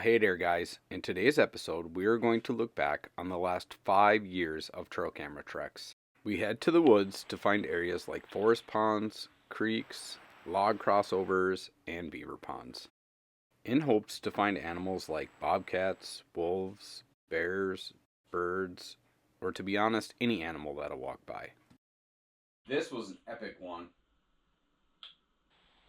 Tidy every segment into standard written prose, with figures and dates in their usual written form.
Hey there guys, in today's episode we are going to look back on the last 5 years of trail camera treks. We head to the woods to find areas like forest ponds, creeks, log crossovers, and beaver ponds, in hopes to find animals like bobcats, wolves, bears, birds, or to be honest, any animal that'll walk by. This was an epic one.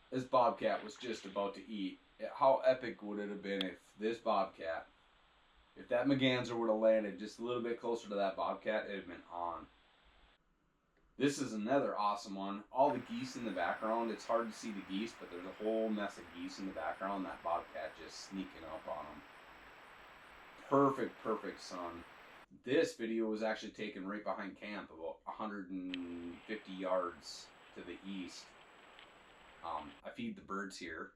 This bobcat was just about to eat. How epic would it have been if this bobcat, if that merganser would have landed just a little bit closer to that bobcat, it'd have been on. This is another awesome one. All the geese in the background, it's hard to see the geese, but there's a whole mess of geese in the background. That bobcat just sneaking up on them. Perfect sun. This video was actually taken right behind camp, about 150 yards to the east. I feed the birds here,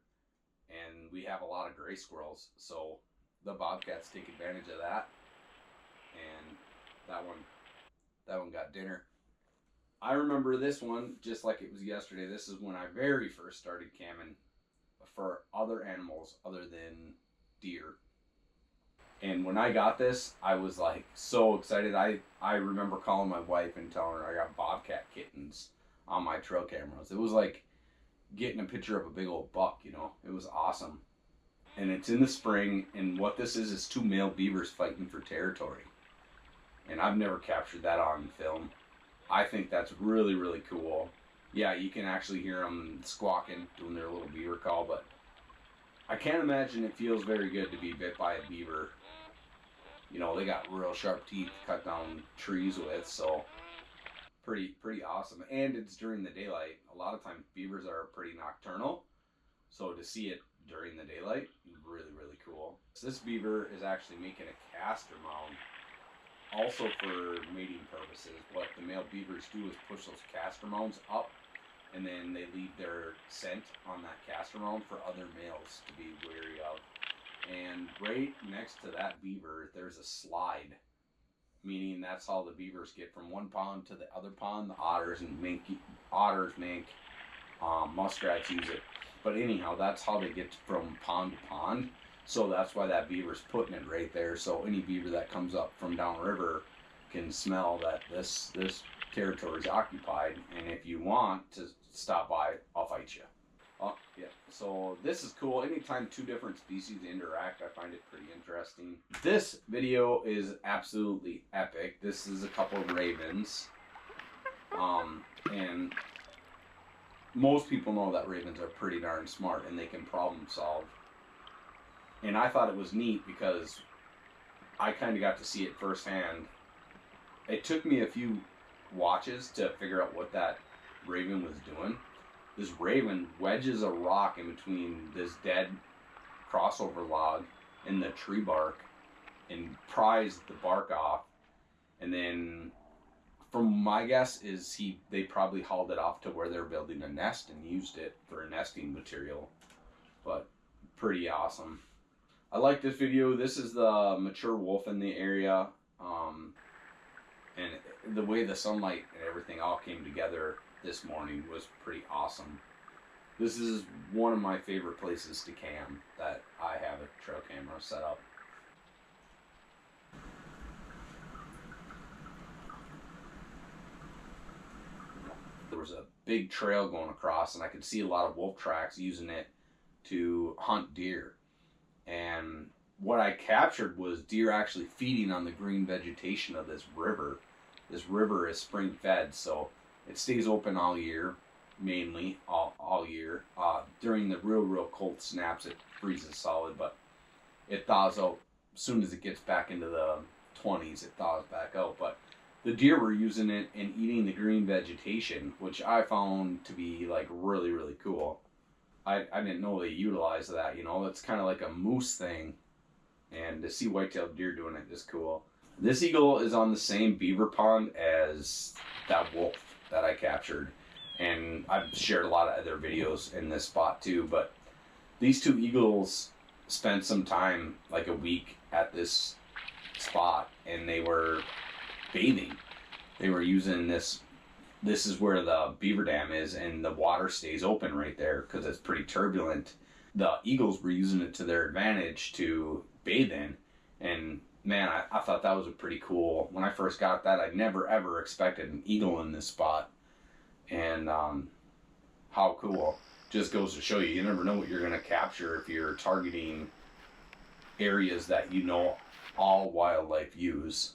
and we have a lot of gray squirrels, so the bobcats take advantage of that. And that one got dinner. I remember this one just like it was yesterday. This is when I very first started camming for other animals other than deer. And when I got this, I was like so excited. I remember calling my wife and telling her I got bobcat kittens on my trail cameras. It was like getting a picture of a big old buck, you know. It was awesome. And it's in the spring, and what this is two male beavers fighting for territory. And I've never captured that on film. I think that's really cool. Yeah, you can actually hear them squawking, doing their little beaver call, but I can't imagine it feels very good to be bit by a beaver. You know, they got real sharp teeth to cut down trees with, so pretty awesome. And it's during the daylight. A lot of times beavers are pretty nocturnal, so to see it during the daylight, really cool. So this beaver is actually making a caster mound, also for mating purposes. What the male beavers do is push those caster mounds up, and then they leave their scent on that caster mound for other males to be wary of. And right next to that beaver, there's a slide, meaning that's how the beavers get from one pond to the other pond. The otters and mink, muskrats use it. But anyhow, that's how they get from pond to pond. So that's why that beaver's putting it right there. So any beaver that comes up from downriver can smell that this territory is occupied. And if you want to stop by, I'll fight you. Oh, yeah. So this is cool. Anytime two different species interact, I find it pretty interesting. This video is absolutely epic. This is a couple of ravens. And most people know that ravens are pretty darn smart and they can problem solve. And I thought it was neat because I kind of got to see it firsthand. It took me a few watches to figure out what that raven was doing. This raven wedges a rock in between this dead crossover log and the tree bark and pries the bark off. And then, from my guess, is they probably hauled it off to where they're building a nest and used it for nesting material. But pretty awesome. I like this video. This is the mature wolf in the area. And the way the sunlight and everything all came together this morning was pretty awesome. This is one of my favorite places to cam that I have a trail camera set up. There was a big trail going across, and I could see a lot of wolf tracks using it to hunt deer. And what I captured was deer actually feeding on the green vegetation of this river. This river is spring fed, so it stays open all year, mainly all year. During the real cold snaps, it freezes solid, but it thaws out as soon as it gets back into the 20s. It thaws back out. But the deer were using it and eating the green vegetation, which I found to be like really cool. I didn't know they utilized that. You know, it's kind of like a moose thing, and to see white-tailed deer doing it is cool. This eagle is on the same beaver pond as that wolf that I captured, and I've shared a lot of other videos in this spot too, but these two eagles spent some time, like a week, at this spot, and they were bathing. They were using this is where the beaver dam is, and the water stays open right there because it's pretty turbulent. the eagles were using it to their advantage to bathe in. And man, I thought that was a pretty cool. When I first got that, I never ever expected an eagle in this spot. And how cool. Just goes to show you, you never know what you're going to capture if you're targeting areas that you know all wildlife use.